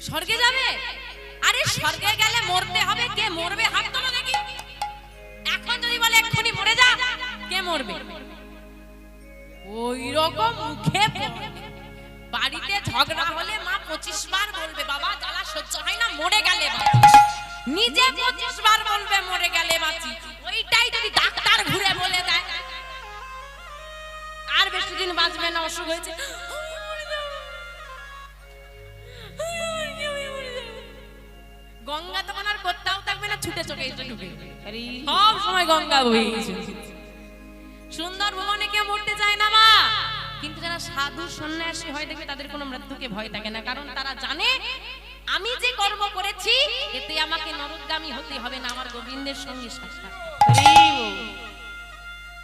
স্বর্গে যাবে? আরে স্বর্গে গেলে মরতে হবে, কে মরবে হাত তোলো দেখি। এখন যদি বলে এক্ষুনি মরে যা, কে মরবে? ওই রকম মুখে বাড়িতে ঝগড়া হলে মা 25 বার বলবে বাবা জ্বালা সহ্য হয় না, মরে গেলে বাঁচি। নিজে 25 বার বলবে মরে গেলে বাঁচি। ওইটাই যদি ডাক্তার ঘুরে বলে দেয় আর বেশি দিন বাঁচবে না, অসুখ হয়েছে, গঙ্গা তখন আর কোথাও থাকবে না, ছুটে চলে এসে ঢুকে সব সময় গঙ্গা বয়ে গেছে। সুন্দর ভবনে কেউ মরতে চায় না মা, কিন্তু যারা সাধু সন্ন্যাসী হয় দেখবে তাদের কোনো মৃত্যুকে ভয় থাকে না, কারণ তারা জানে আমি যে কর্ম করেছি এতে আমাকে নরকগামী হতে হবে না, আমার গোবিন্দের সঙ্গে সাক্ষাৎ।